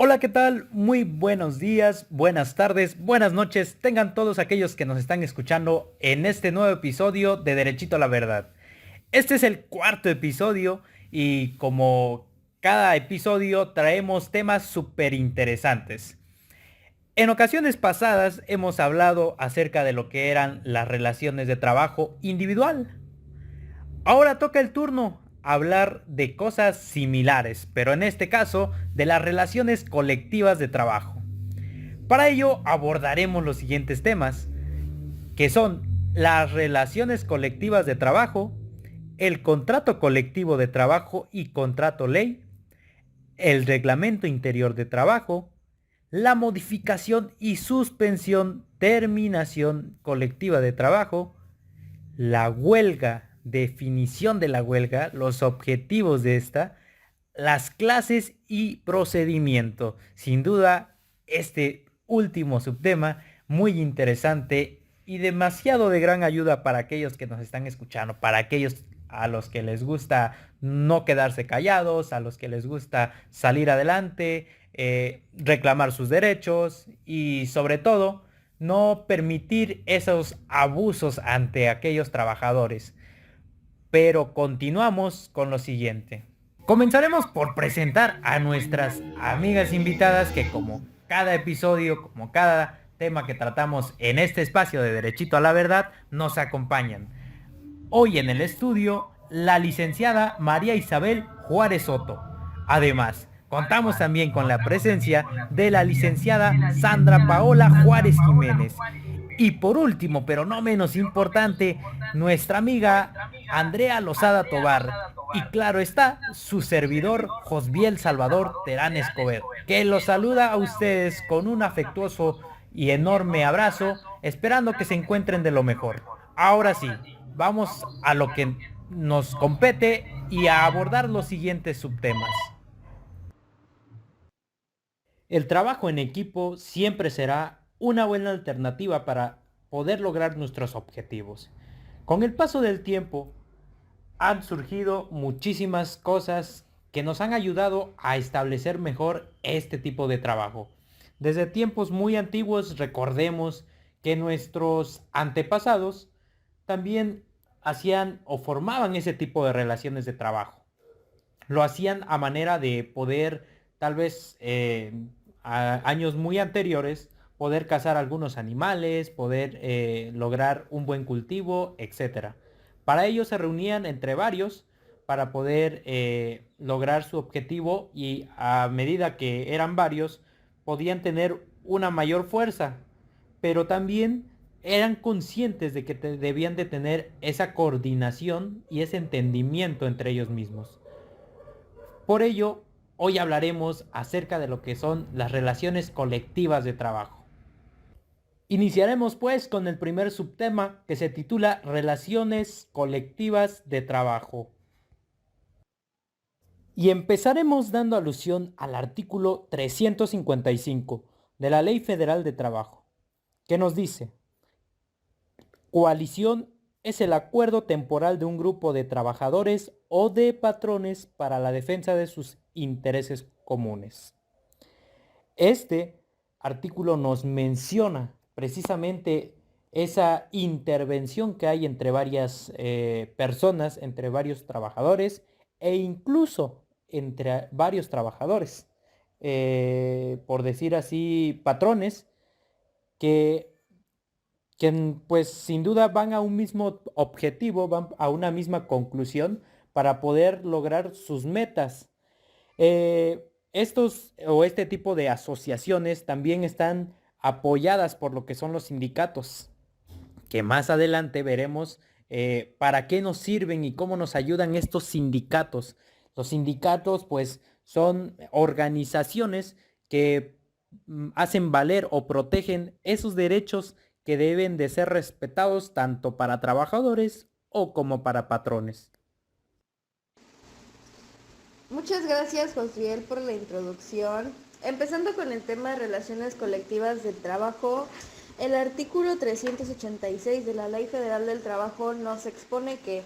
Hola, ¿qué tal? Muy buenos días, buenas tardes, buenas noches. Tengan todos aquellos que nos están escuchando en este nuevo episodio de Derechito a la Verdad. Este es el cuarto episodio y como cada episodio traemos temas súper interesantes. En ocasiones pasadas hemos hablado acerca de lo que eran las relaciones de trabajo individual. Ahora toca el turno hablar de cosas similares, pero en este caso de las relaciones colectivas de trabajo. Para ello abordaremos los siguientes temas, que son las relaciones colectivas de trabajo, el contrato colectivo de trabajo y contrato ley, el reglamento interior de trabajo, la modificación y suspensión, terminación colectiva de trabajo, la huelga, definición de la huelga, los objetivos de esta, las clases y procedimiento. Sin duda, este último subtema muy interesante y demasiado de gran ayuda para aquellos que nos están escuchando, para aquellos a los que les gusta no quedarse callados, a los que les gusta salir adelante, reclamar sus derechos y sobre todo no permitir esos abusos ante aquellos trabajadores. Pero continuamos con lo siguiente. Comenzaremos por presentar a nuestras amigas invitadas que como cada episodio, como cada tema que tratamos en este espacio de Derechito a la Verdad, nos acompañan. Hoy en el estudio, la licenciada María Isabel Juárez Soto. Además, contamos también con la presencia de la licenciada Sandra Paola Juárez Jiménez. Y por último, pero no menos importante, nuestra amiga Andrea Lozada Tobar. Y claro está, su servidor Josbiel Salvador Terán Escobar, que los saluda a ustedes con un afectuoso y enorme abrazo, esperando que se encuentren de lo mejor. Ahora sí, vamos a lo que nos compete y a abordar los siguientes subtemas. El trabajo en equipo siempre será una buena alternativa para poder lograr nuestros objetivos. Con el paso del tiempo han surgido muchísimas cosas que nos han ayudado a establecer mejor este tipo de trabajo. Desde tiempos muy antiguos recordemos que nuestros antepasados también hacían o formaban ese tipo de relaciones de trabajo. Lo hacían a manera de poder, tal vez a años muy anteriores, poder cazar algunos animales, poder lograr un buen cultivo, etcétera. Para ello se reunían entre varios para poder lograr su objetivo y a medida que eran varios podían tener una mayor fuerza, pero también eran conscientes de que debían de tener esa coordinación y ese entendimiento entre ellos mismos. Por ello, hoy hablaremos acerca de lo que son las relaciones colectivas de trabajo. Iniciaremos pues con el primer subtema que se titula Relaciones colectivas de trabajo. Y empezaremos dando alusión al artículo 355 de la Ley Federal de Trabajo, que nos dice: coalición es el acuerdo temporal de un grupo de trabajadores o de patrones para la defensa de sus intereses comunes. Este artículo nos menciona precisamente esa intervención que hay entre varias personas, entre varios trabajadores e incluso entre varios trabajadores, por decir así, patrones que pues sin duda van a un mismo objetivo, van a una misma conclusión para poder lograr sus metas. Estos o este tipo de asociaciones también están apoyadas por lo que son los sindicatos, que más adelante veremos para qué nos sirven y cómo nos ayudan estos sindicatos. Los sindicatos pues son organizaciones que hacen valer o protegen esos derechos que deben de ser respetados tanto para trabajadores o como para patrones. Muchas gracias, Josriel, por la introducción. Empezando con el tema de relaciones colectivas del trabajo, el artículo 386 de la Ley Federal del Trabajo nos expone que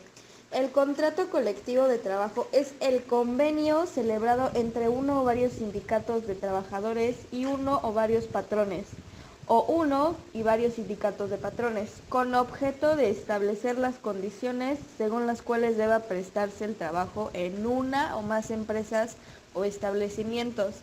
El contrato colectivo de trabajo es el convenio celebrado entre uno o varios sindicatos de trabajadores y uno o varios patrones, o uno y varios sindicatos de patrones, con objeto de establecer las condiciones según las cuales deba prestarse el trabajo en una o más empresas o establecimientos.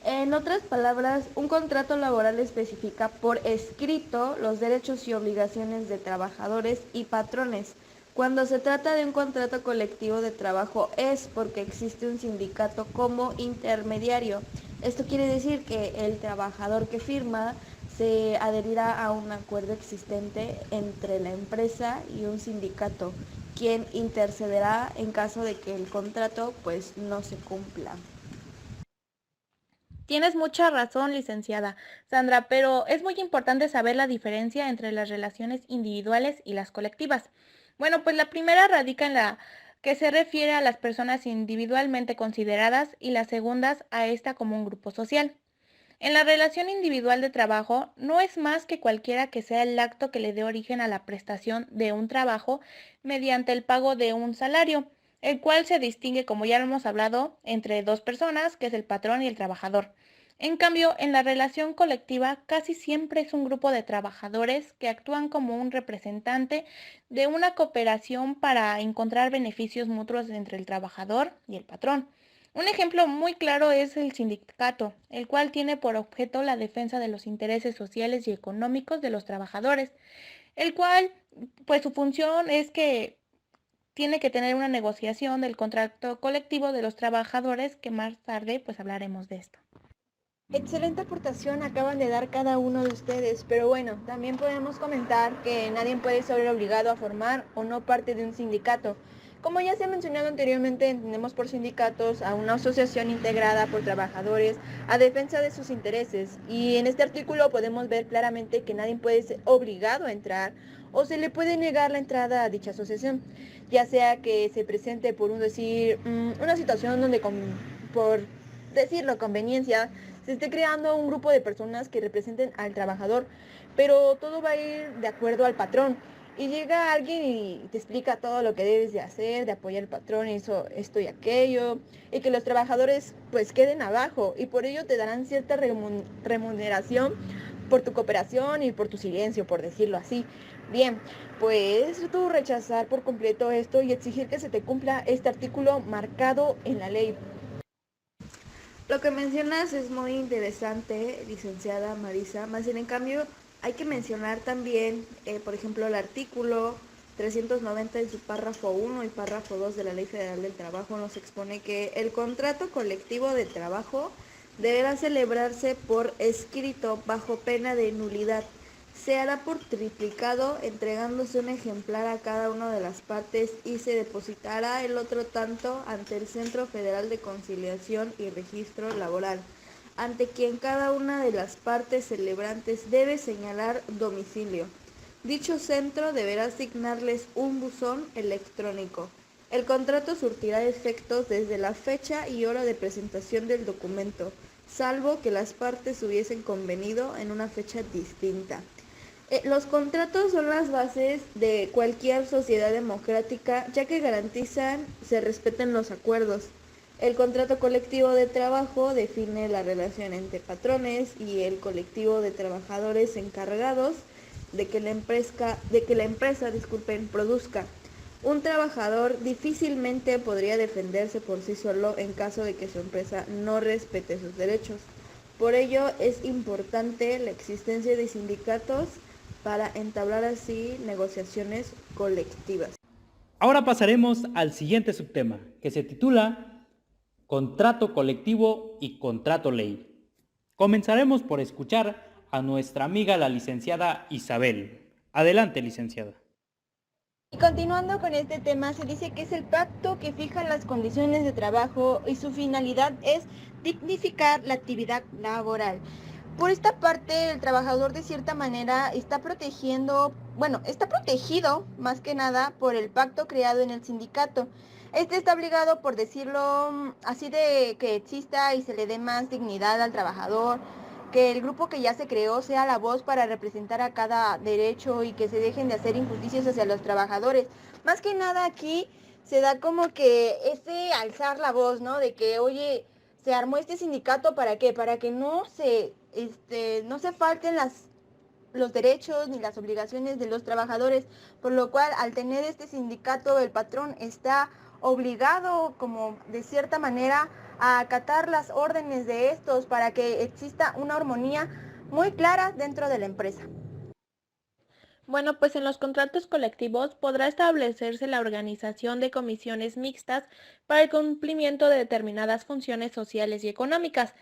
En otras palabras, un contrato laboral especifica por escrito los derechos y obligaciones de trabajadores y patrones. Cuando se trata de un contrato colectivo de trabajo es porque existe un sindicato como intermediario. Esto quiere decir que el trabajador que firma se adherirá a un acuerdo existente entre la empresa y un sindicato, quien intercederá en caso de que el contrato pues no se cumpla. Tienes mucha razón, licenciada Sandra, pero es muy importante saber la diferencia entre las relaciones individuales y las colectivas. Bueno, pues la primera radica en la que se refiere a las personas individualmente consideradas y las segundas a esta como un grupo social. En la relación individual de trabajo no es más que cualquiera que sea el acto que le dé origen a la prestación de un trabajo mediante el pago de un salario, el cual se distingue, como ya lo hemos hablado, entre dos personas, que es el patrón y el trabajador. En cambio, en la relación colectiva casi siempre es un grupo de trabajadores que actúan como un representante de una cooperación para encontrar beneficios mutuos entre el trabajador y el patrón. Un ejemplo muy claro es el sindicato, el cual tiene por objeto la defensa de los intereses sociales y económicos de los trabajadores, el cual, pues su función es que tiene que tener una negociación del contrato colectivo de los trabajadores, que más tarde pues hablaremos de esto. Excelente aportación acaban de dar cada uno de ustedes, pero bueno, también podemos comentar que nadie puede ser obligado a formar o no parte de un sindicato. Como ya se ha mencionado anteriormente, entendemos por sindicatos a una asociación integrada por trabajadores a defensa de sus intereses, y en este artículo podemos ver claramente que nadie puede ser obligado a entrar o se le puede negar la entrada a dicha asociación, ya sea que se presente por una situación donde por decirlo conveniencia se esté creando un grupo de personas que representen al trabajador, pero todo va a ir de acuerdo al patrón. Y llega alguien y te explica todo lo que debes de hacer, de apoyar al patrón, eso, esto y aquello, y que los trabajadores pues queden abajo, y por ello te darán cierta remuneración por tu cooperación y por tu silencio, por decirlo así. Bien, puedes tú rechazar por completo esto y exigir que se te cumpla este artículo marcado en la ley. Lo que mencionas es muy interesante, licenciada Marisa, más bien en cambio hay que mencionar también, por ejemplo, el artículo 390 en su párrafo 1 y párrafo 2 de la Ley Federal del Trabajo nos expone que el contrato colectivo de trabajo deberá celebrarse por escrito bajo pena de nulidad. Se hará por triplicado entregándose un ejemplar a cada una de las partes y se depositará el otro tanto ante el Centro Federal de Conciliación y Registro Laboral, ante quien cada una de las partes celebrantes debe señalar domicilio. Dicho centro deberá asignarles un buzón electrónico. El contrato surtirá efectos desde la fecha y hora de presentación del documento, salvo que las partes hubiesen convenido en una fecha distinta. Los contratos son las bases de cualquier sociedad democrática, ya que garantizan se respeten los acuerdos. El contrato colectivo de trabajo define la relación entre patrones y el colectivo de trabajadores encargados de que la empresa produzca. Un trabajador difícilmente podría defenderse por sí solo en caso de que su empresa no respete sus derechos. Por ello es importante la existencia de sindicatos para entablar así negociaciones colectivas. Ahora pasaremos al siguiente subtema, que se titula Contrato colectivo y contrato ley. Comenzaremos por escuchar a nuestra amiga la licenciada Isabel. Adelante, licenciada. Y continuando con este tema, se dice que es el pacto que fija las condiciones de trabajo y su finalidad es dignificar la actividad laboral. Por esta parte, el trabajador de cierta manera está está protegido más que nada por el pacto creado en el sindicato. Este está obligado, por decirlo así, de que exista y se le dé más dignidad al trabajador, que el grupo que ya se creó sea la voz para representar a cada derecho y que se dejen de hacer injusticias hacia los trabajadores. Más que nada aquí se da como que ese alzar la voz, ¿no? De que, oye, se armó este sindicato, ¿para qué? Para que no se falten los derechos ni las obligaciones de los trabajadores, por lo cual al tener este sindicato el patrón está obligado como de cierta manera a acatar las órdenes de estos para que exista una armonía muy clara dentro de la empresa. Bueno, pues en los contratos colectivos podrá establecerse la organización de comisiones mixtas para el cumplimiento de determinadas funciones sociales y económicas.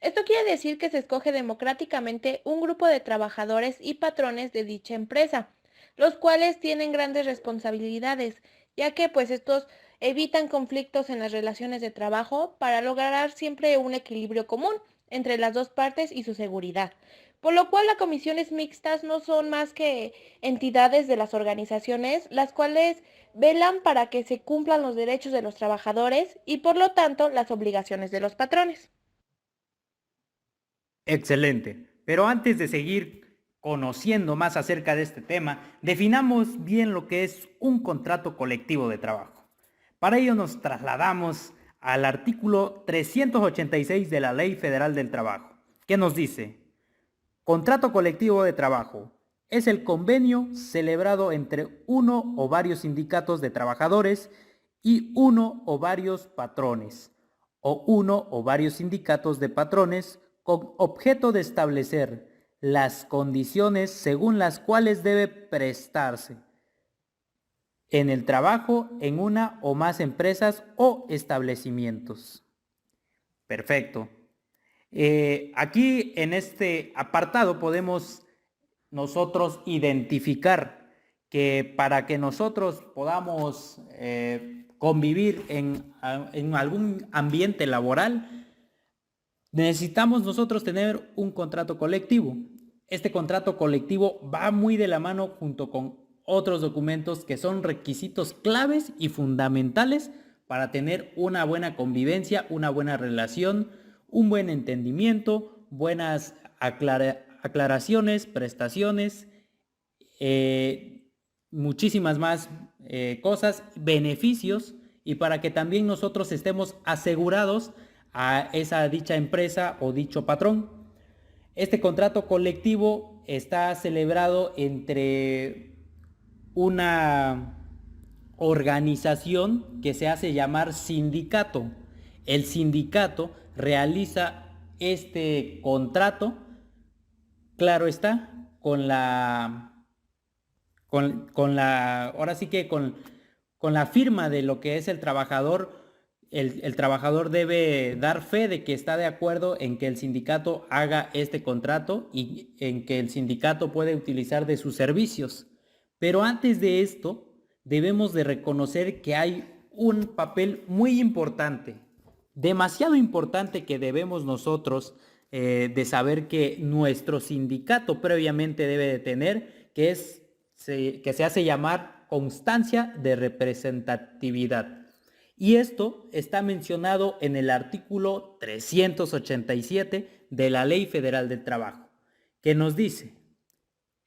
Esto quiere decir que se escoge democráticamente un grupo de trabajadores y patrones de dicha empresa, los cuales tienen grandes responsabilidades, ya que pues estos evitan conflictos en las relaciones de trabajo para lograr siempre un equilibrio común entre las dos partes y su seguridad. Por lo cual las comisiones mixtas no son más que entidades de las organizaciones, las cuales velan para que se cumplan los derechos de los trabajadores y por lo tanto las obligaciones de los patrones. Excelente. Pero antes de seguir conociendo más acerca de este tema, definamos bien lo que es un contrato colectivo de trabajo. Para ello nos trasladamos al artículo 386 de la Ley Federal del Trabajo, que nos dice: contrato colectivo de trabajo es el convenio celebrado entre uno o varios sindicatos de trabajadores y uno o varios patrones, o uno o varios sindicatos de patrones, con objeto de establecer las condiciones según las cuales debe prestarse en el trabajo en una o más empresas o establecimientos. Perfecto. Aquí en este apartado podemos nosotros identificar que para que nosotros podamos convivir en algún ambiente laboral, necesitamos nosotros tener un contrato colectivo. Este contrato colectivo va muy de la mano junto con otros documentos que son requisitos claves y fundamentales para tener una buena convivencia, una buena relación, un buen entendimiento, buenas aclaraciones, prestaciones, muchísimas más cosas, beneficios, y para que también nosotros estemos asegurados a esa dicha empresa o dicho patrón. Este contrato colectivo está celebrado entre una organización que se hace llamar sindicato. El sindicato realiza este contrato, claro está, ahora sí que con la firma de lo que es el trabajador. El trabajador debe dar fe de que está de acuerdo en que el sindicato haga este contrato y en que el sindicato puede utilizar de sus servicios. Pero antes de esto, debemos de reconocer que hay un papel muy importante, demasiado importante, que debemos nosotros de saber que nuestro sindicato previamente debe de tener, que se hace llamar constancia de representatividad. Y esto está mencionado en el artículo 387 de la Ley Federal del Trabajo, que nos dice: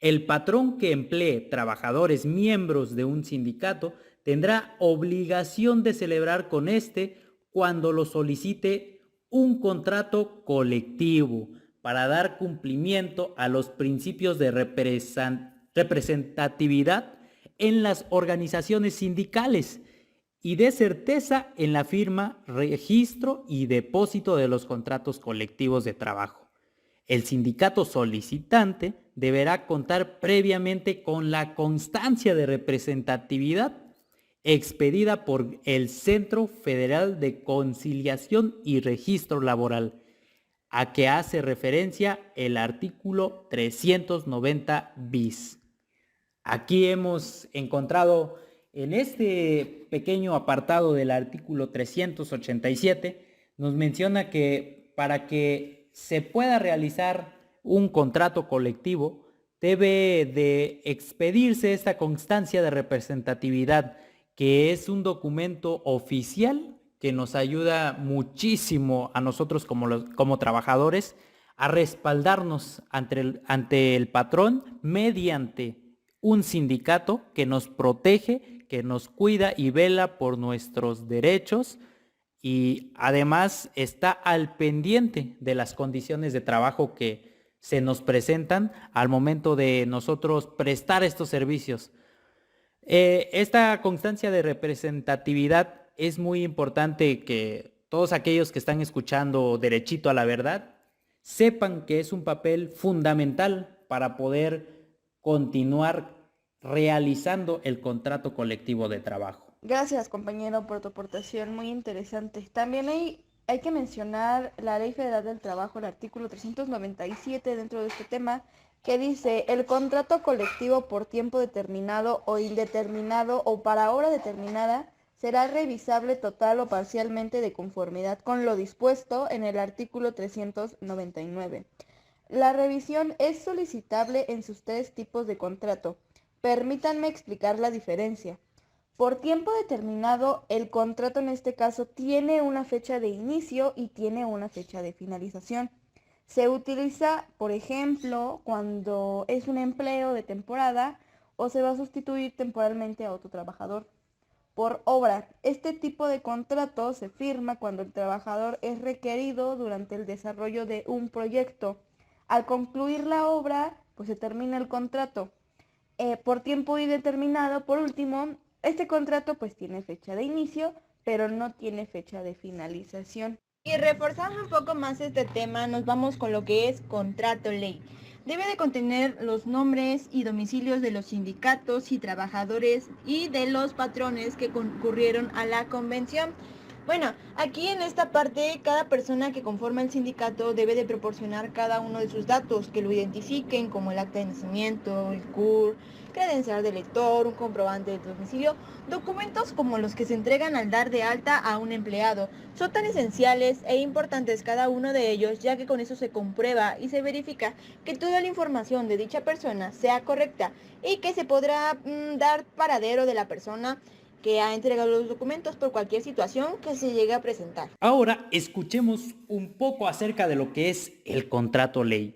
el patrón que emplee trabajadores miembros de un sindicato tendrá obligación de celebrar con este, cuando lo solicite, un contrato colectivo para dar cumplimiento a los principios de representatividad en las organizaciones sindicales y de certeza en la firma, registro y depósito de los contratos colectivos de trabajo. El sindicato solicitante deberá contar previamente con la constancia de representatividad expedida por el Centro Federal de Conciliación y Registro Laboral, a que hace referencia el artículo 390 bis. Aquí hemos encontrado en este pequeño apartado del artículo 387, nos menciona que para que se pueda realizar un contrato colectivo, debe de expedirse esta constancia de representatividad, que es un documento oficial que nos ayuda muchísimo a nosotros como trabajadores a respaldarnos ante el patrón mediante un sindicato que nos protege, que nos cuida y vela por nuestros derechos y además está al pendiente de las condiciones de trabajo que se nos presentan al momento de nosotros prestar estos servicios. Esta constancia de representatividad es muy importante que todos aquellos que están escuchando Derechito a la Verdad sepan que es un papel fundamental para poder continuar realizando el contrato colectivo de trabajo. Gracias, compañero, por tu aportación, muy interesante. También hay que mencionar la Ley Federal del Trabajo, el artículo 397 dentro de este tema, que dice: el contrato colectivo por tiempo determinado o indeterminado o para hora determinada será revisable total o parcialmente de conformidad con lo dispuesto en el artículo 399. La revisión es solicitable en sus tres tipos de contrato. Permítanme explicar la diferencia. Por tiempo determinado, el contrato en este caso tiene una fecha de inicio y tiene una fecha de finalización. Se utiliza, por ejemplo, cuando es un empleo de temporada o se va a sustituir temporalmente a otro trabajador. Por obra, este tipo de contrato se firma cuando el trabajador es requerido durante el desarrollo de un proyecto. Al concluir la obra, pues se termina el contrato. Por tiempo indeterminado, por último, este contrato pues tiene fecha de inicio, pero no tiene fecha de finalización. Y reforzando un poco más este tema, nos vamos con lo que es contrato ley. Debe de contener los nombres y domicilios de los sindicatos y trabajadores y de los patrones que concurrieron a la convención. Bueno, aquí en esta parte, cada persona que conforma el sindicato debe de proporcionar cada uno de sus datos que lo identifiquen, como el acta de nacimiento, el CUR, credencial del lector, un comprobante de domicilio, documentos como los que se entregan al dar de alta a un empleado. Son tan esenciales e importantes cada uno de ellos, ya que con eso se comprueba y se verifica que toda la información de dicha persona sea correcta y que se podrá dar paradero de la persona que ha entregado los documentos por cualquier situación que se llegue a presentar. Ahora escuchemos un poco acerca de lo que es el contrato ley.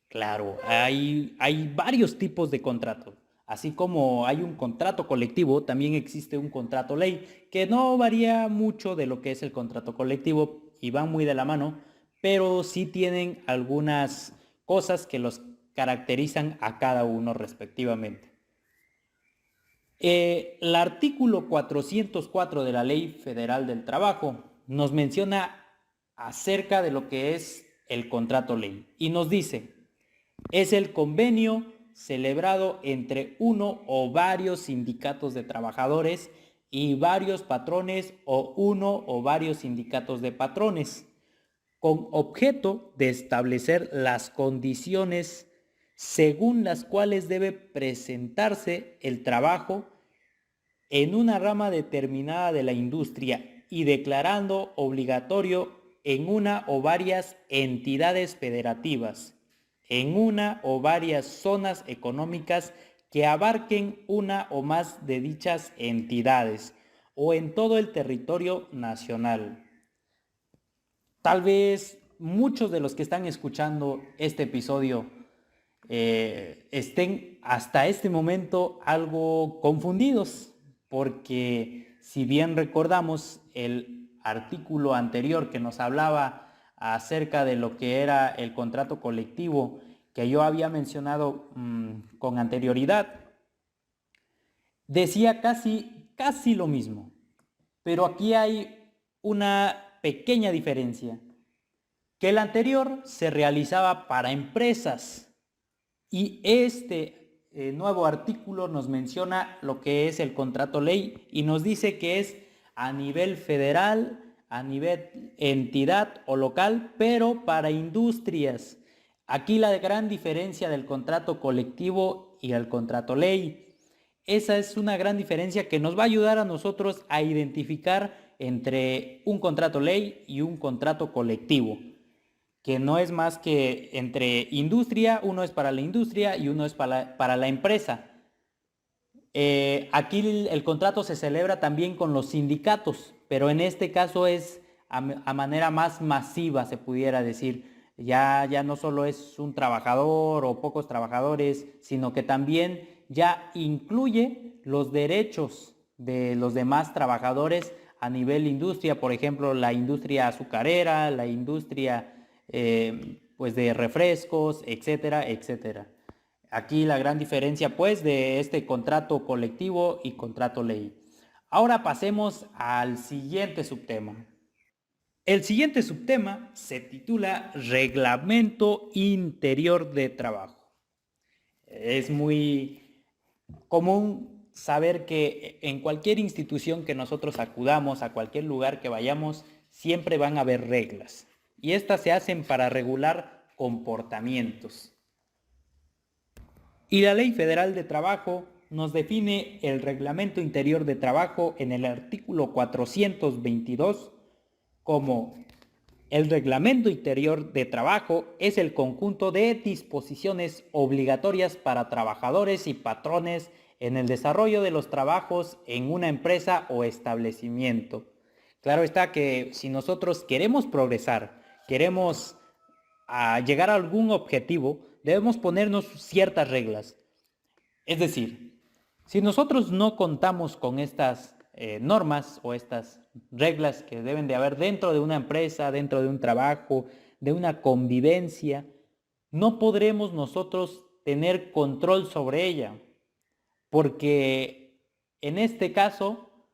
Claro, hay varios tipos de contratos. Así como hay un contrato colectivo, también existe un contrato ley, que no varía mucho de lo que es el contrato colectivo y van muy de la mano, pero sí tienen algunas cosas que los caracterizan a cada uno respectivamente. El artículo 404 de la Ley Federal del Trabajo nos menciona acerca de lo que es el contrato ley y nos dice: es el convenio celebrado entre uno o varios sindicatos de trabajadores y varios patrones o uno o varios sindicatos de patrones, con objeto de establecer las condiciones según las cuales debe presentarse el trabajo en una rama determinada de la industria y declarando obligatorio en una o varias entidades federativas, en una o varias zonas económicas que abarquen una o más de dichas entidades o en todo el territorio nacional. Tal vez muchos de los que están escuchando este episodio estén hasta este momento algo confundidos, porque si bien recordamos el artículo anterior que nos hablaba acerca de lo que era el contrato colectivo que yo había mencionado con anterioridad, decía casi lo mismo, pero aquí hay una pequeña diferencia, que el anterior se realizaba para empresas y este nuevo artículo nos menciona lo que es el contrato ley y nos dice que es a nivel federal, a nivel entidad o local, pero para industrias. Aquí la gran diferencia del contrato colectivo y el contrato ley. Esa es una gran diferencia que nos va a ayudar a nosotros a identificar entre un contrato ley y un contrato colectivo, que no es más que entre industria, uno es para la industria y uno es para la empresa. Aquí el contrato se celebra también con los sindicatos, pero en este caso es a manera más masiva, se pudiera decir. Ya no solo es un trabajador o pocos trabajadores, sino que también ya incluye los derechos de los demás trabajadores a nivel industria, por ejemplo, la industria azucarera, la industria pues de refrescos, etcétera, etcétera. Aquí la gran diferencia pues de este contrato colectivo y contrato ley. Ahora pasemos al siguiente subtema. El siguiente subtema se titula Reglamento Interior de Trabajo. Es muy común saber que en cualquier institución que nosotros acudamos, a cualquier lugar que vayamos, siempre van a haber reglas. Y estas se hacen para regular comportamientos. Y la Ley Federal de Trabajo nos define el Reglamento Interior de Trabajo en el artículo 422 como el Reglamento Interior de Trabajo es el conjunto de disposiciones obligatorias para trabajadores y patrones en el desarrollo de los trabajos en una empresa o establecimiento. Claro está que si nosotros queremos progresar, queremos llegar a algún objetivo, debemos ponernos ciertas reglas. Es decir, si nosotros no contamos con estas normas o estas reglas que deben de haber dentro de una empresa, dentro de un trabajo, de una convivencia, no podremos nosotros tener control sobre ella, porque en este caso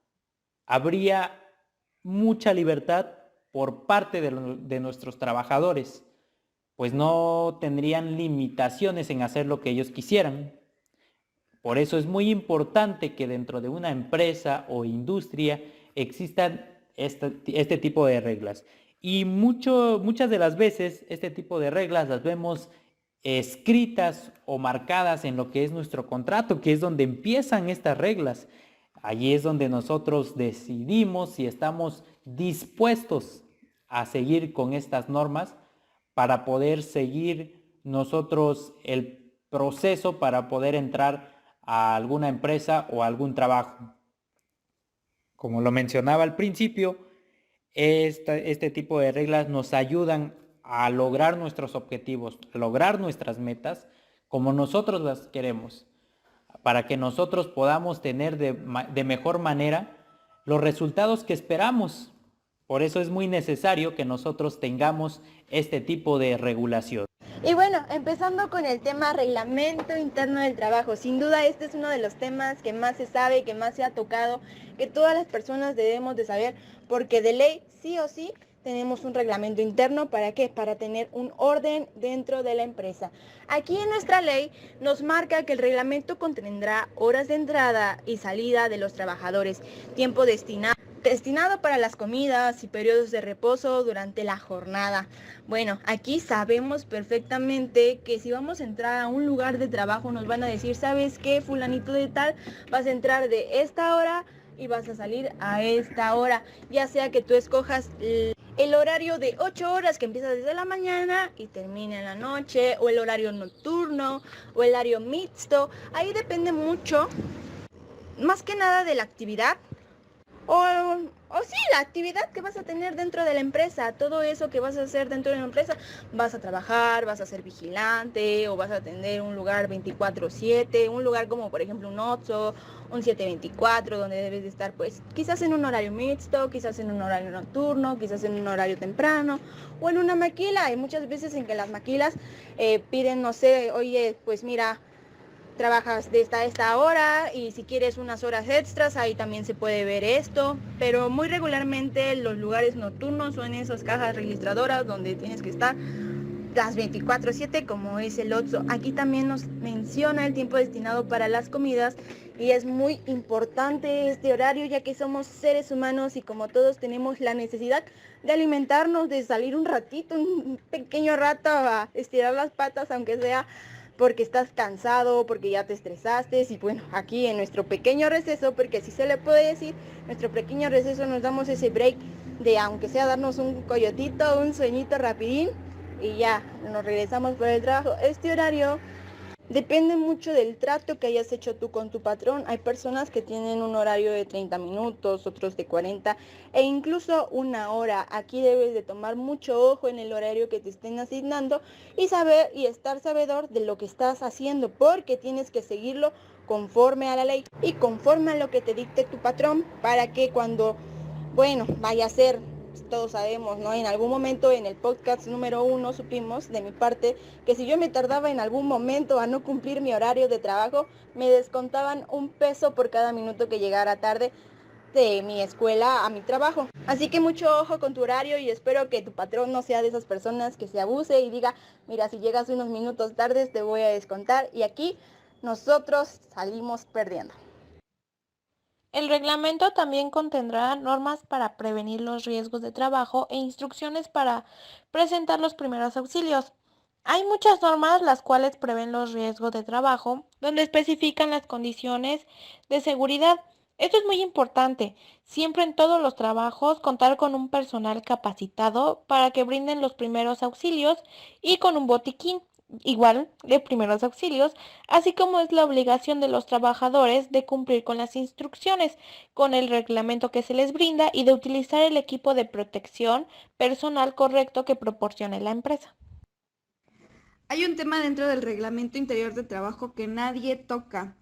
habría mucha libertad por parte de nuestros trabajadores, pues no tendrían limitaciones en hacer lo que ellos quisieran. Por eso es muy importante que dentro de una empresa o industria existan este tipo de reglas. Y muchas de las veces este tipo de reglas las vemos escritas o marcadas en lo que es nuestro contrato, que es donde empiezan estas reglas. Allí es donde nosotros decidimos si estamos dispuestos a seguir con estas normas para poder seguir nosotros el proceso para poder entrar a alguna empresa o a algún trabajo. Como lo mencionaba al principio, este tipo de reglas nos ayudan a lograr nuestros objetivos, a lograr nuestras metas como nosotros las queremos, para que nosotros podamos tener de mejor manera los resultados que esperamos. Por eso es muy necesario que nosotros tengamos este tipo de regulación. Y bueno, empezando con el tema reglamento interno del trabajo. Sin duda este es uno de los temas que más se sabe, que más se ha tocado, que todas las personas debemos de saber, porque de ley sí o sí tenemos un reglamento interno. ¿Para qué? Para tener un orden dentro de la empresa. Aquí en nuestra ley nos marca que el reglamento contendrá horas de entrada y salida de los trabajadores, tiempo destinado para las comidas y periodos de reposo durante la jornada. Bueno, aquí sabemos perfectamente que si vamos a entrar a un lugar de trabajo nos van a decir, ¿sabes qué, fulanito de tal? Vas a entrar de esta hora y vas a salir a esta hora, ya sea que tú escojas el horario de 8 horas que empieza desde la mañana y termina en la noche, o el horario nocturno, o el horario mixto. Ahí depende mucho, más que nada de la actividad, o sí, la actividad que vas a tener dentro de la empresa. Todo eso que vas a hacer dentro de la empresa, vas a trabajar, vas a ser vigilante, o vas a atender un lugar 24/7, un lugar como por ejemplo un Oxxo, un 724, donde debes de estar pues quizás en un horario mixto, quizás en un horario nocturno, quizás en un horario temprano, o en una maquila. Hay muchas veces en que las maquilas piden, no sé, oye, pues mira, trabajas de esta hora, y si quieres unas horas extras, ahí también se puede ver esto. Pero muy regularmente los lugares nocturnos son esas cajas registradoras donde tienes que estar las 24/7, como es el Oxxo. Aquí también nos menciona el tiempo destinado para las comidas, y es muy importante este horario, ya que somos seres humanos y como todos tenemos la necesidad de alimentarnos, de salir un ratito, un pequeño rato a estirar las patas, aunque sea porque estás cansado, porque ya te estresaste. Y bueno, aquí en nuestro pequeño receso, porque así se le puede decir, nuestro pequeño receso, nos damos ese break de, aunque sea darnos un coyotito, un sueñito rapidín, y ya nos regresamos por el trabajo. Este horario depende mucho del trato que hayas hecho tú con tu patrón. Hay personas que tienen un horario de 30 minutos, otros de 40 e incluso una hora. Aquí debes de tomar mucho ojo en el horario que te estén asignando y saber y estar sabedor de lo que estás haciendo, porque tienes que seguirlo conforme a la ley y conforme a lo que te dicte tu patrón, para que cuando, vaya a ser, todos sabemos, ¿no? En algún momento en el podcast número 1 supimos de mi parte que si yo me tardaba en algún momento a no cumplir mi horario de trabajo, me descontaban 1 peso por cada minuto que llegara tarde de mi escuela a mi trabajo. Así que mucho ojo con tu horario y espero que tu patrón no sea de esas personas que se abuse y diga, mira, si llegas unos minutos tardes te voy a descontar, y aquí nosotros salimos perdiendo. El reglamento también contendrá normas para prevenir los riesgos de trabajo e instrucciones para presentar los primeros auxilios. Hay muchas normas las cuales prevén los riesgos de trabajo, donde especifican las condiciones de seguridad. Esto es muy importante, siempre en todos los trabajos contar con un personal capacitado para que brinden los primeros auxilios y con un botiquín igual de primeros auxilios, así como es la obligación de los trabajadores de cumplir con las instrucciones, con el reglamento que se les brinda y de utilizar el equipo de protección personal correcto que proporcione la empresa. Hay un tema dentro del Reglamento Interior de Trabajo que nadie toca.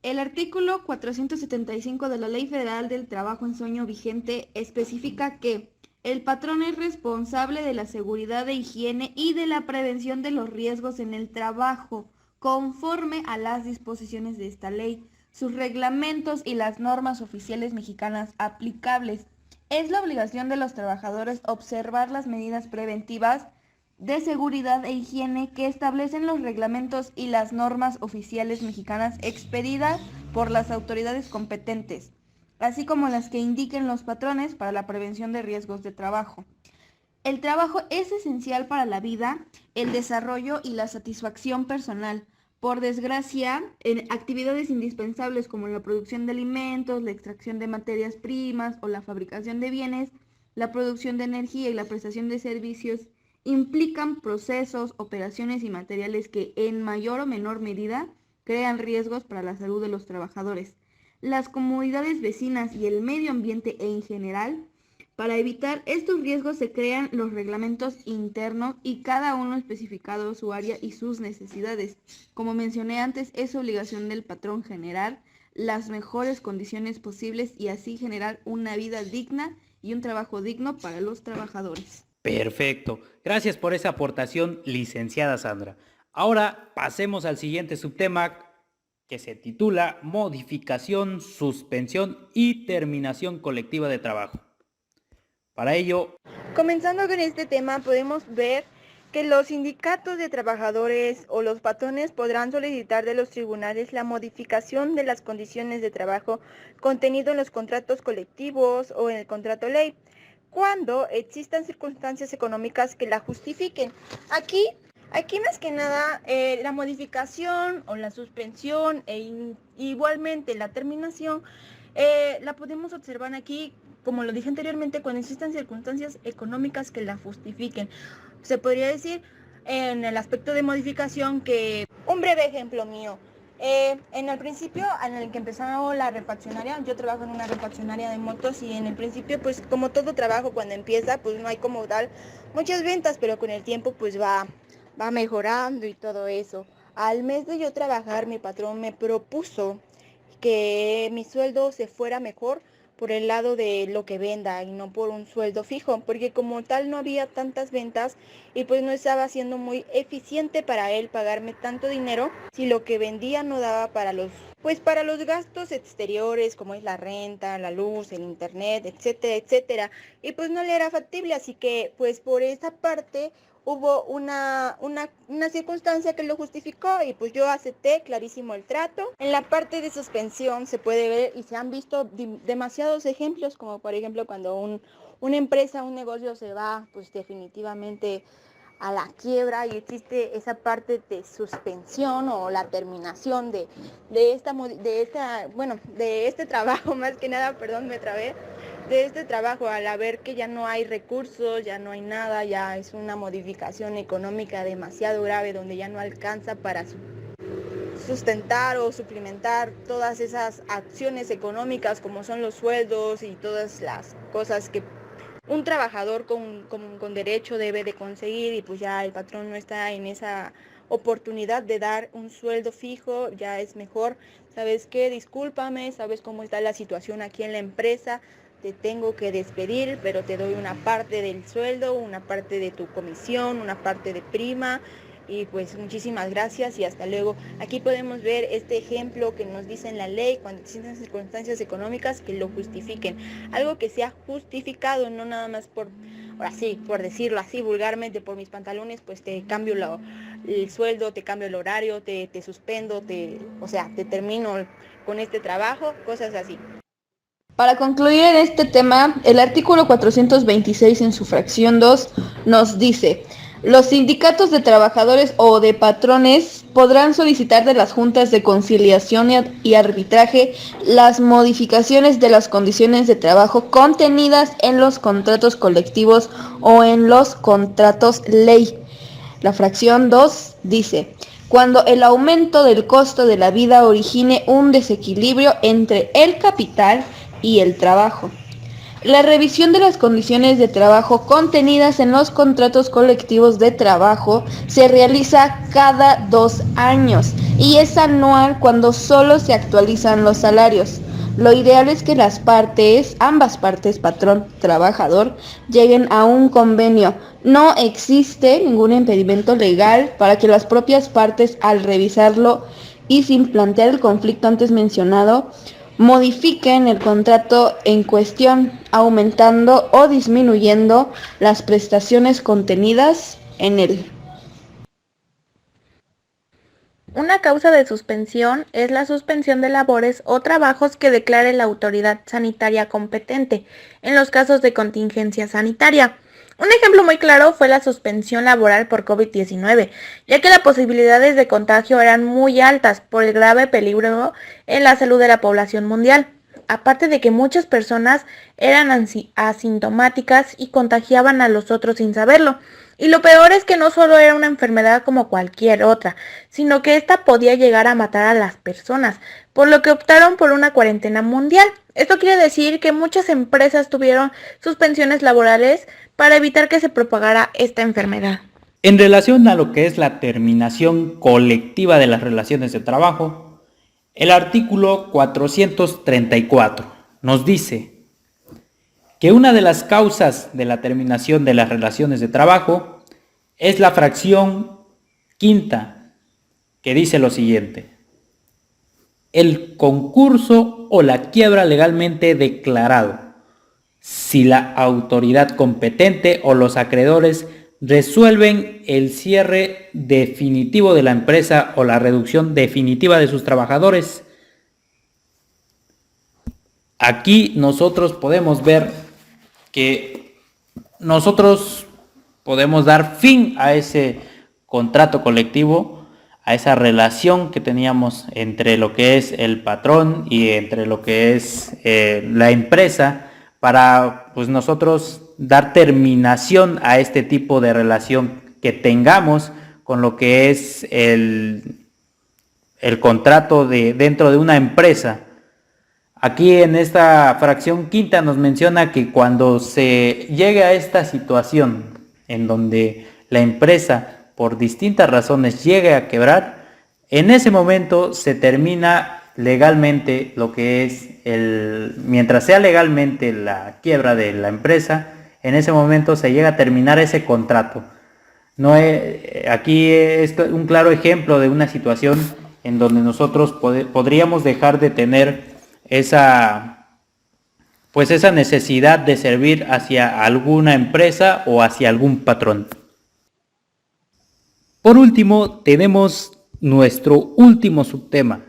El artículo 475 de la Ley Federal del Trabajo en Sueño vigente especifica que el patrón es responsable de la seguridad e higiene y de la prevención de los riesgos en el trabajo, conforme a las disposiciones de esta ley, sus reglamentos y las normas oficiales mexicanas aplicables. Es la obligación de los trabajadores observar las medidas preventivas de seguridad e higiene que establecen los reglamentos y las normas oficiales mexicanas expedidas por las autoridades competentes, así como las que indiquen los patrones para la prevención de riesgos de trabajo. El trabajo es esencial para la vida, el desarrollo y la satisfacción personal. Por desgracia, en actividades indispensables como la producción de alimentos, la extracción de materias primas o la fabricación de bienes, la producción de energía y la prestación de servicios implican procesos, operaciones y materiales que en mayor o menor medida crean riesgos para la salud de los trabajadores, las comunidades vecinas y el medio ambiente en general. Para evitar estos riesgos se crean los reglamentos internos y cada uno especificado su área y sus necesidades. Como mencioné antes, es obligación del patrón generar las mejores condiciones posibles y así generar una vida digna y un trabajo digno para los trabajadores. Perfecto. Gracias por esa aportación, licenciada Sandra. Ahora pasemos al siguiente subtema que se titula Modificación, suspensión y terminación colectiva de trabajo. Para ello, Comenzando con este tema, podemos ver que los sindicatos de trabajadores o los patrones podrán solicitar de los tribunales la modificación de las condiciones de trabajo contenido en los contratos colectivos o en el contrato ley, cuando existan circunstancias económicas que la justifiquen. Aquí más que nada la modificación o la suspensión igualmente la terminación la podemos observar aquí, como lo dije anteriormente, cuando existan circunstancias económicas que la justifiquen. Se podría decir en el aspecto de modificación que, un breve ejemplo mío, en el principio en el que empezamos la refaccionaria, yo trabajo en una refaccionaria de motos y en el principio pues como todo trabajo cuando empieza pues no hay como tal muchas ventas, pero con el tiempo pues va mejorando y todo eso. Al mes de yo trabajar, mi patrón me propuso que mi sueldo se fuera mejor por el lado de lo que venda y no por un sueldo fijo, porque como tal no había tantas ventas y pues no estaba siendo muy eficiente para él pagarme tanto dinero si lo que vendía no daba para los gastos exteriores como es la renta, la luz, el internet, etcétera, etcétera, y pues no le era factible, así que pues por esa parte hubo una circunstancia que lo justificó y pues yo acepté clarísimo el trato. En la parte de suspensión se puede ver y se han visto demasiados ejemplos, como por ejemplo cuando una empresa, un negocio se va pues definitivamente a la quiebra y existe esa parte de suspensión o la terminación de este trabajo, más que nada, perdón, me trabé, de este trabajo, al ver que ya no hay recursos, ya no hay nada, ya es una modificación económica demasiado grave donde ya no alcanza para sustentar o suplementar todas esas acciones económicas como son los sueldos y todas las cosas que un trabajador con derecho debe de conseguir, y pues ya el patrón no está en esa oportunidad de dar un sueldo fijo, ya es mejor. ¿Sabes qué? Discúlpame, sabes cómo está la situación aquí en la empresa, te tengo que despedir, pero te doy una parte del sueldo, una parte de tu comisión, una parte de prima. Y pues muchísimas gracias y hasta luego. Aquí podemos ver este ejemplo que nos dice en la ley: cuando existen circunstancias económicas que lo justifiquen. Algo que sea justificado, no nada más ahora sí, por decirlo así vulgarmente, por mis pantalones, pues te cambio el sueldo, te cambio el horario, te suspendo, o sea, te termino con este trabajo, cosas así. Para concluir en este tema, el artículo 426 en su fracción 2 nos dice: los sindicatos de trabajadores o de patrones podrán solicitar de las juntas de conciliación y arbitraje las modificaciones de las condiciones de trabajo contenidas en los contratos colectivos o en los contratos ley. La fracción 2 dice: cuando el aumento del costo de la vida origine un desequilibrio entre el capital y el trabajo. La revisión de las condiciones de trabajo contenidas en los contratos colectivos de trabajo se realiza cada 2 años y es anual cuando solo se actualizan los salarios. Lo ideal es que ambas partes, patrón, trabajador, lleguen a un convenio. No existe ningún impedimento legal para que las propias partes, al revisarlo y sin plantear el conflicto antes mencionado, modifiquen el contrato en cuestión, aumentando o disminuyendo las prestaciones contenidas en él. Una causa de suspensión es la suspensión de labores o trabajos que declare la autoridad sanitaria competente en los casos de contingencia sanitaria. Un ejemplo muy claro fue la suspensión laboral por COVID-19, ya que las posibilidades de contagio eran muy altas por el grave peligro en la salud de la población mundial. Aparte de que muchas personas eran asintomáticas y contagiaban a los otros sin saberlo. Y lo peor es que no solo era una enfermedad como cualquier otra, sino que esta podía llegar a matar a las personas, por lo que optaron por una cuarentena mundial. Esto quiere decir que muchas empresas tuvieron suspensiones laborales para evitar que se propagara esta enfermedad. En relación a lo que es la terminación colectiva de las relaciones de trabajo, el artículo 434 nos dice que una de las causas de la terminación de las relaciones de trabajo es la fracción quinta, que dice lo siguiente: el concurso o la quiebra legalmente declarado, si la autoridad competente o los acreedores resuelven el cierre definitivo de la empresa o la reducción definitiva de sus trabajadores. Aquí nosotros podemos ver que nosotros podemos dar fin a ese contrato colectivo, a esa relación que teníamos entre lo que es el patrón y entre lo que es la empresa, para pues nosotros dar terminación a este tipo de relación que tengamos con lo que es el contrato dentro de una empresa. Aquí en esta fracción quinta nos menciona que cuando se llegue a esta situación en donde la empresa por distintas razones llegue a quebrar, en ese momento se termina legalmente lo que es mientras sea legalmente la quiebra de la empresa, en ese momento se llega a terminar ese contrato. Aquí es un claro ejemplo de una situación en donde nosotros podríamos dejar de tener esa necesidad de servir hacia alguna empresa o hacia algún patrón. Por último, tenemos nuestro último subtema,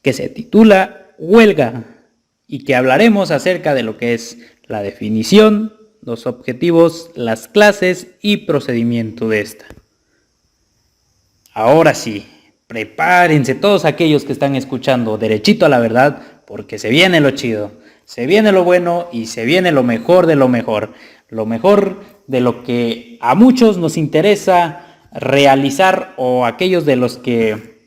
que se titula huelga, y que hablaremos acerca de lo que es la definición, los objetivos, las clases y procedimiento de esta. Ahora sí, prepárense todos aquellos que están escuchando derechito a la verdad, porque se viene lo chido, se viene lo bueno y se viene lo mejor de lo mejor de lo que a muchos nos interesa realizar, o aquellos de los que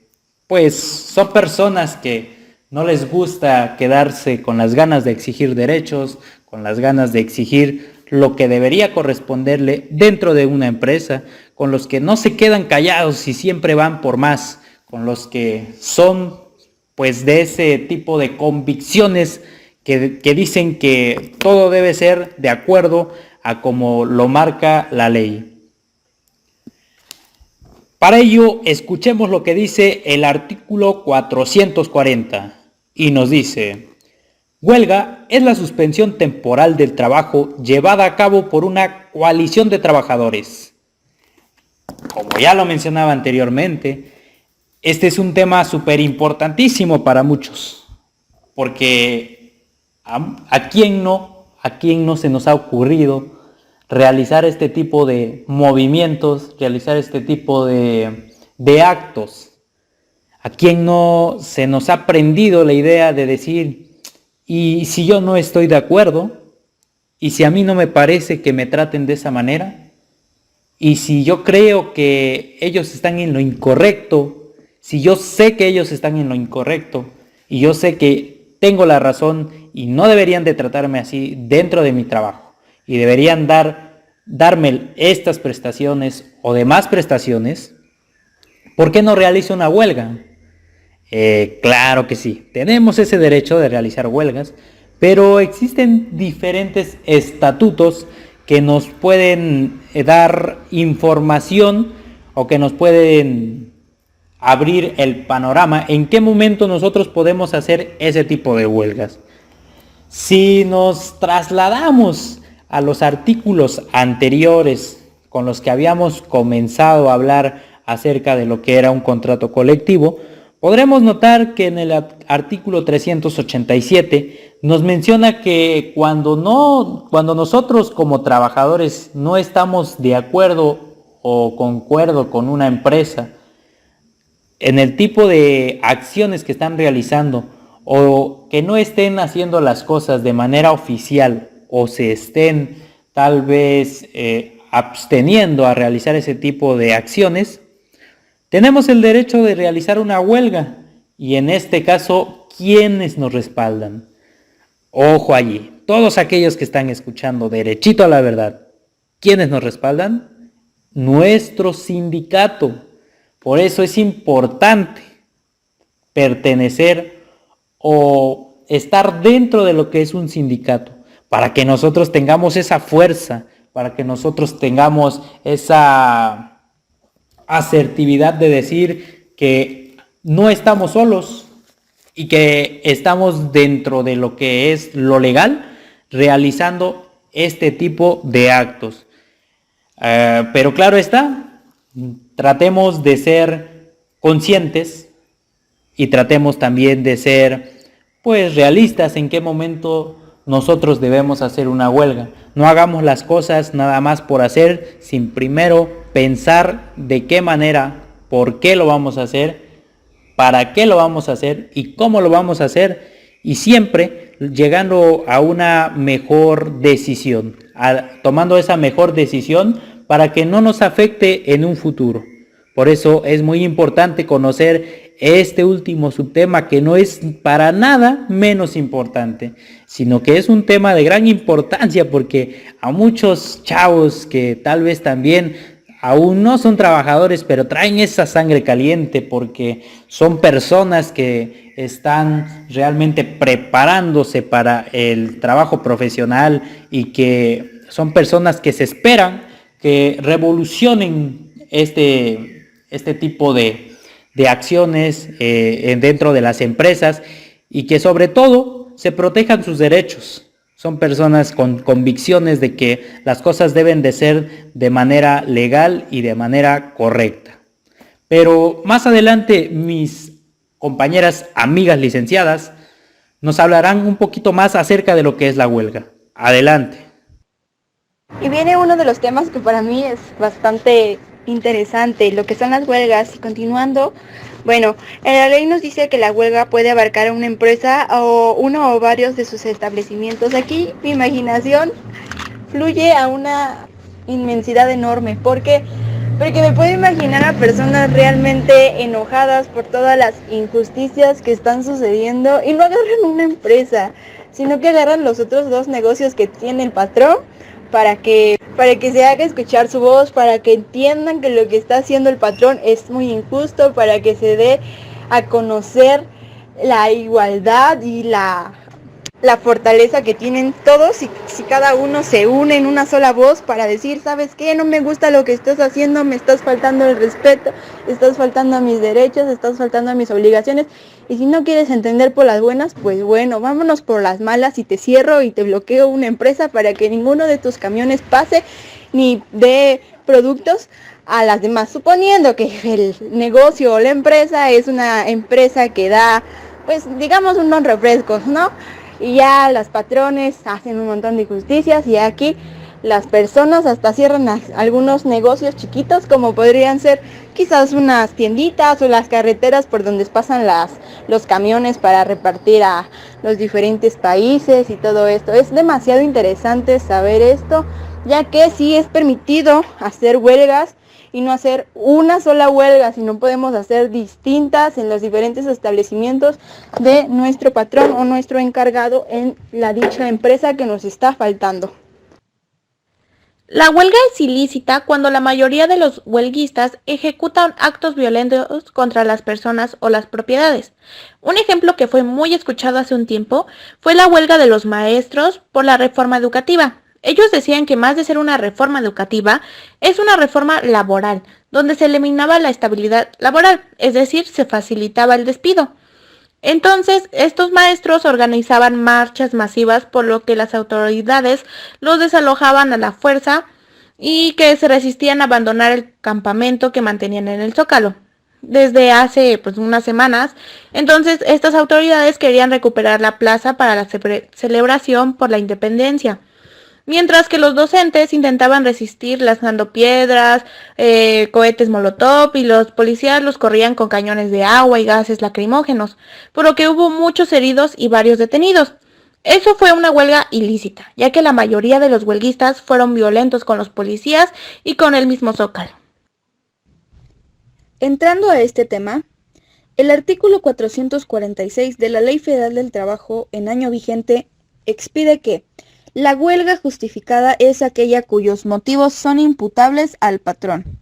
pues son personas que no les gusta quedarse con las ganas de exigir derechos, con las ganas de exigir lo que debería corresponderle dentro de una empresa, con los que no se quedan callados y siempre van por más, con los que son pues de ese tipo de convicciones que dicen que todo debe ser de acuerdo a como lo marca la ley. Para ello, escuchemos lo que dice el artículo 440 y nos dice: huelga es la suspensión temporal del trabajo llevada a cabo por una coalición de trabajadores. Como ya lo mencionaba anteriormente, este es un tema súper importantísimo para muchos, porque ¿a quién no se nos ha ocurrido realizar este tipo de movimientos, realizar este tipo de actos? ¿A quién no se nos ha prendido la idea de decir, y si yo no estoy de acuerdo, y si a mí no me parece que me traten de esa manera, y si yo creo que ellos están en lo incorrecto, si yo sé que ellos están en lo incorrecto, y yo sé que tengo la razón y no deberían de tratarme así dentro de mi trabajo, y deberían darme estas prestaciones o demás prestaciones, ¿por qué no realizo una huelga? Claro que sí, tenemos ese derecho de realizar huelgas, pero existen diferentes estatutos que nos pueden dar información o que nos pueden abrir el panorama en qué momento nosotros podemos hacer ese tipo de huelgas. Si nos trasladamos a los artículos anteriores con los que habíamos comenzado a hablar acerca de lo que era un contrato colectivo, podremos notar que en el artículo 387 nos menciona que cuando nosotros como trabajadores no estamos de acuerdo o concuerdo con una empresa en el tipo de acciones que están realizando, o que no estén haciendo las cosas de manera oficial, o se estén tal vez absteniendo a realizar ese tipo de acciones, tenemos el derecho de realizar una huelga. Y en este caso, ¿quiénes nos respaldan? Ojo allí, todos aquellos que están escuchando derechito a la verdad, ¿quiénes nos respaldan? Nuestro sindicato. Por eso es importante pertenecer o estar dentro de lo que es un sindicato, para que nosotros tengamos esa fuerza, para que nosotros tengamos esa asertividad de decir que no estamos solos y que estamos dentro de lo que es lo legal realizando este tipo de actos. Pero claro está, tratemos de ser conscientes y tratemos también de ser pues realistas en qué momento nosotros debemos hacer una huelga. No hagamos las cosas nada más por hacer, sin primero pensar de qué manera, por qué lo vamos a hacer, para qué lo vamos a hacer y cómo lo vamos a hacer, y siempre llegando a una mejor decisión, tomando esa mejor decisión para que no nos afecte en un futuro. Por eso es muy importante conocer este último subtema, que no es para nada menos importante, sino que es un tema de gran importancia, porque a muchos chavos que tal vez también aún no son trabajadores, pero traen esa sangre caliente, porque son personas que están realmente preparándose para el trabajo profesional y que son personas que se esperan que revolucionen este tipo de acciones dentro de las empresas, y que sobre todo se protejan sus derechos. Son personas con convicciones de que las cosas deben de ser de manera legal y de manera correcta. Pero más adelante mis compañeras, amigas licenciadas, nos hablarán un poquito más acerca de lo que es la huelga. Adelante. Y viene uno de los temas que para mí es bastante interesante, lo que son las huelgas. Y continuando, bueno, en la ley nos dice que la huelga puede abarcar a una empresa o uno o varios de sus establecimientos. Aquí mi imaginación fluye a una inmensidad enorme. ¿Por qué? Porque me puedo imaginar a personas realmente enojadas por todas las injusticias que están sucediendo, y no agarran una empresa, sino que agarran los otros dos negocios que tiene el patrón para que se haga escuchar su voz, para que entiendan que lo que está haciendo el patrón es muy injusto, para que se dé a conocer la igualdad y la fortaleza que tienen todos, y si cada uno se une en una sola voz para decir, ¿sabes qué? No me gusta lo que estás haciendo, me estás faltando el respeto, estás faltando a mis derechos, estás faltando a mis obligaciones, y si no quieres entender por las buenas, pues bueno, vámonos por las malas y te cierro y te bloqueo una empresa para que ninguno de tus camiones pase ni dé productos a las demás, suponiendo que el negocio o la empresa es una empresa que da, pues digamos, unos refrescos, ¿no? Y ya los patrones hacen un montón de injusticias y aquí las personas hasta cierran algunos negocios chiquitos, como podrían ser quizás unas tienditas o las carreteras por donde pasan los camiones para repartir a los diferentes países y todo esto. Es demasiado interesante saber esto, ya que sí es permitido hacer huelgas y no hacer una sola huelga, sino podemos hacer distintas en los diferentes establecimientos de nuestro patrón o nuestro encargado en la dicha empresa que nos está faltando. La huelga es ilícita cuando la mayoría de los huelguistas ejecutan actos violentos contra las personas o las propiedades. Un ejemplo que fue muy escuchado hace un tiempo fue la huelga de los maestros por la reforma educativa. Ellos decían que más de ser una reforma educativa, es una reforma laboral, donde se eliminaba la estabilidad laboral, es decir, se facilitaba el despido. Entonces, estos maestros organizaban marchas masivas, por lo que las autoridades los desalojaban a la fuerza y que se resistían a abandonar el campamento que mantenían en el Zócalo. Desde hace unas semanas, entonces estas autoridades querían recuperar la plaza para la celebración por la independencia. Mientras que los docentes intentaban resistir lanzando piedras, cohetes molotov, y los policías los corrían con cañones de agua y gases lacrimógenos, por lo que hubo muchos heridos y varios detenidos. Eso fue una huelga ilícita, ya que la mayoría de los huelguistas fueron violentos con los policías y con el mismo Zócalo. Entrando a este tema, el artículo 446 de la Ley Federal del Trabajo en año vigente expide que la huelga justificada es aquella cuyos motivos son imputables al patrón.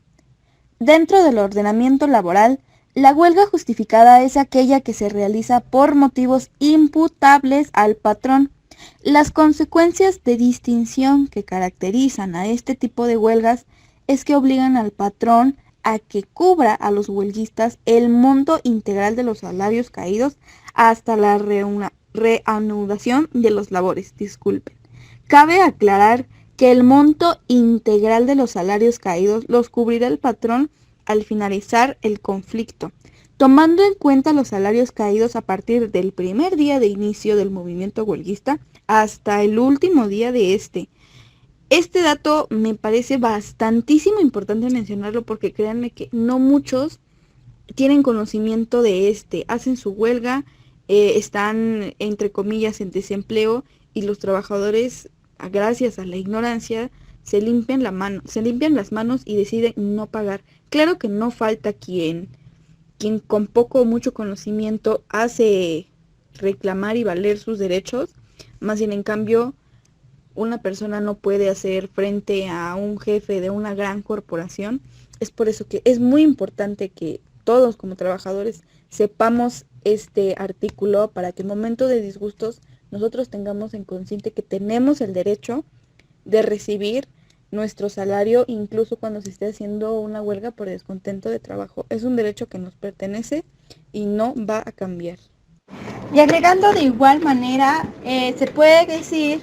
Dentro del ordenamiento laboral, la huelga justificada es aquella que se realiza por motivos imputables al patrón. Las consecuencias de distinción que caracterizan a este tipo de huelgas es que obligan al patrón a que cubra a los huelguistas el monto integral de los salarios caídos hasta la reanudación de los labores. Cabe aclarar que el monto integral de los salarios caídos los cubrirá el patrón al finalizar el conflicto, tomando en cuenta los salarios caídos a partir del primer día de inicio del movimiento huelguista hasta el último día de este. Este dato me parece bastantísimo importante mencionarlo porque créanme que no muchos tienen conocimiento de hacen su huelga, están entre comillas en desempleo y los trabajadores, gracias a la ignorancia, se limpian las manos y deciden no pagar. Claro que no falta quien con poco o mucho conocimiento hace reclamar y valer sus derechos, más bien en cambio una persona no puede hacer frente a un jefe de una gran corporación. Es por eso que es muy importante que todos como trabajadores sepamos este artículo para que en momento de disgustos nosotros tengamos en consciente que tenemos el derecho de recibir nuestro salario incluso cuando se esté haciendo una huelga por descontento de trabajo. Es un derecho que nos pertenece y no va a cambiar. Y agregando de igual manera, se puede decir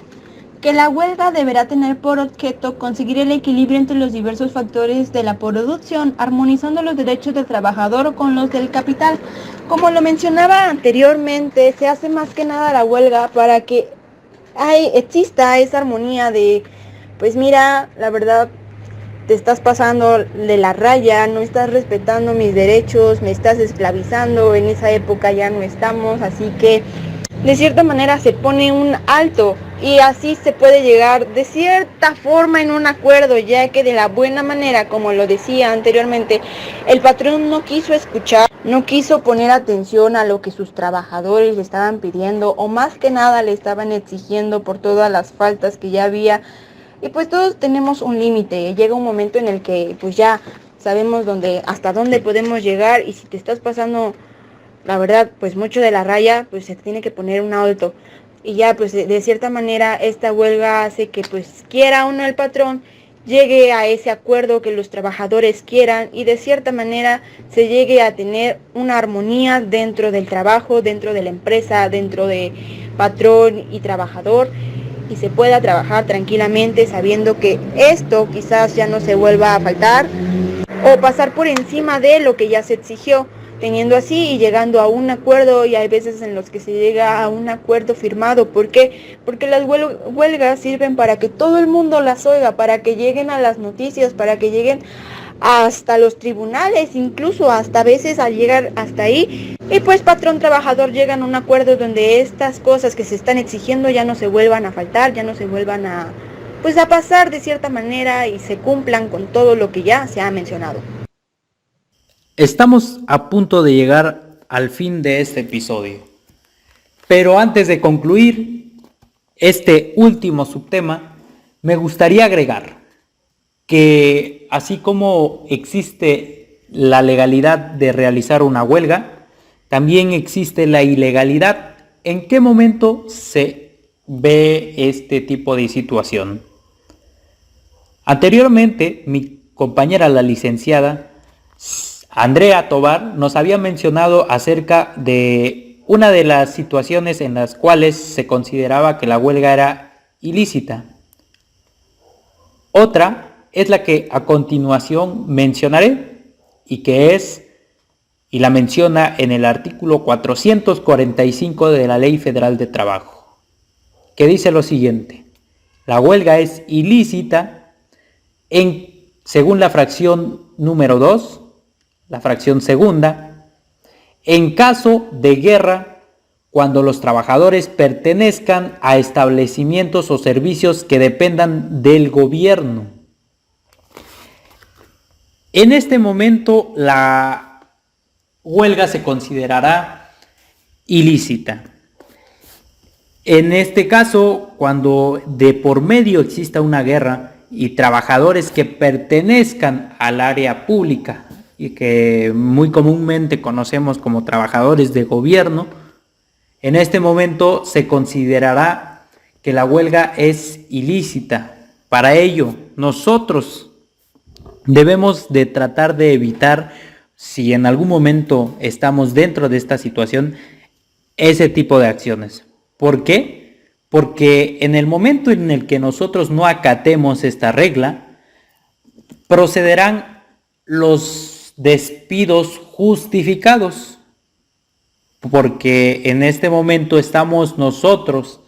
que la huelga deberá tener por objeto conseguir el equilibrio entre los diversos factores de la producción, armonizando los derechos del trabajador con los del capital. Como lo mencionaba anteriormente, se hace más que nada la huelga para que exista esa armonía de, pues mira, la verdad te estás pasando de la raya, no estás respetando mis derechos, me estás esclavizando, en esa época ya no estamos, así que de cierta manera se pone un alto y así se puede llegar de cierta forma en un acuerdo, ya que de la buena manera, como lo decía anteriormente, el patrón no quiso escuchar, no quiso poner atención a lo que sus trabajadores le estaban pidiendo o más que nada le estaban exigiendo por todas las faltas que ya había Y pues todos tenemos un límite, llega un momento en el que pues ya sabemos hasta dónde podemos llegar, y si te estás pasando, la verdad, pues mucho de la raya, pues se tiene que poner un alto. Y ya pues de cierta manera esta huelga hace que pues quiera o no el patrón llegue a ese acuerdo que los trabajadores quieran, y de cierta manera se llegue a tener una armonía dentro del trabajo, dentro de la empresa, dentro de patrón y trabajador, y se pueda trabajar tranquilamente sabiendo que esto quizás ya no se vuelva a faltar o pasar por encima de lo que ya se exigió, teniendo así y llegando a un acuerdo. Y hay veces en los que se llega a un acuerdo firmado. ¿Por qué? Porque las huelgas sirven para que todo el mundo las oiga, para que lleguen a las noticias, para que lleguen hasta los tribunales, incluso hasta veces al llegar hasta ahí, y pues patrón trabajador llegan a un acuerdo donde estas cosas que se están exigiendo ya no se vuelvan a faltar, ya no se vuelvan a pasar de cierta manera, y se cumplan con todo lo que ya se ha mencionado. Estamos a punto de llegar al fin de este episodio, pero antes de concluir este último subtema, me gustaría agregar que así como existe la legalidad de realizar una huelga, también existe la ilegalidad. ¿En qué momento se ve este tipo de situación? Anteriormente, mi compañera, la licenciada Andrea Tobar, nos había mencionado acerca de una de las situaciones en las cuales se consideraba que la huelga era ilícita. Otra es la que a continuación mencionaré, y la menciona en el artículo 445 de la Ley Federal de Trabajo, que dice lo siguiente: la huelga es ilícita según la fracción número 2, la fracción segunda, en caso de guerra, cuando los trabajadores pertenezcan a establecimientos o servicios que dependan del gobierno. En este momento la huelga se considerará ilícita. En este caso, cuando de por medio exista una guerra y trabajadores que pertenezcan al área pública y que muy comúnmente conocemos como trabajadores de gobierno, en este momento se considerará que la huelga es ilícita. Para ello, nosotros debemos de tratar de evitar, si en algún momento estamos dentro de esta situación, ese tipo de acciones. ¿Por qué? Porque en el momento en el que nosotros no acatemos esta regla, procederán los despidos justificados, porque en este momento estamos nosotros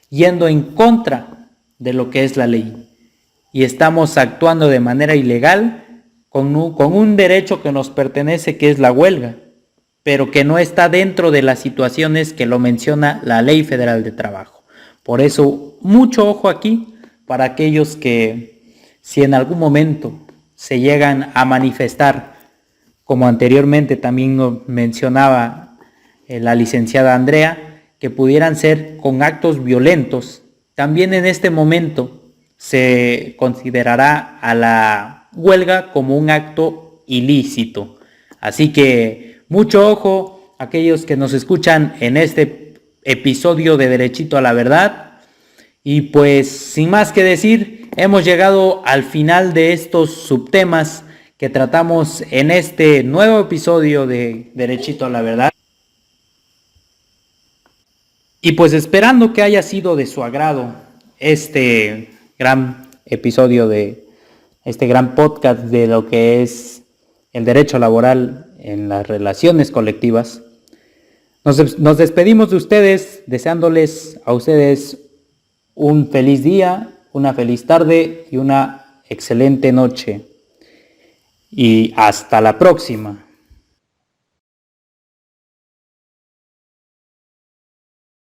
yendo en contra de lo que es la ley y estamos actuando de manera ilegal con un derecho que nos pertenece, que es la huelga, pero que no está dentro de las situaciones que lo menciona la Ley Federal de Trabajo. Por eso, mucho ojo aquí para aquellos que, si en algún momento se llegan a manifestar, como anteriormente también mencionaba la licenciada Andrea, que pudieran ser con actos violentos, también en este momento se considerará a la huelga como un acto ilícito. Así que mucho ojo aquellos que nos escuchan en este episodio de Derechito a la Verdad. Y pues sin más que decir, hemos llegado al final de estos subtemas que tratamos en este nuevo episodio de Derechito a la Verdad. Y pues esperando que haya sido de su agrado este gran episodio de este gran podcast de lo que es el derecho laboral en las relaciones colectivas, nos despedimos de ustedes deseándoles a ustedes un feliz día, una feliz tarde y una excelente noche. Y hasta la próxima.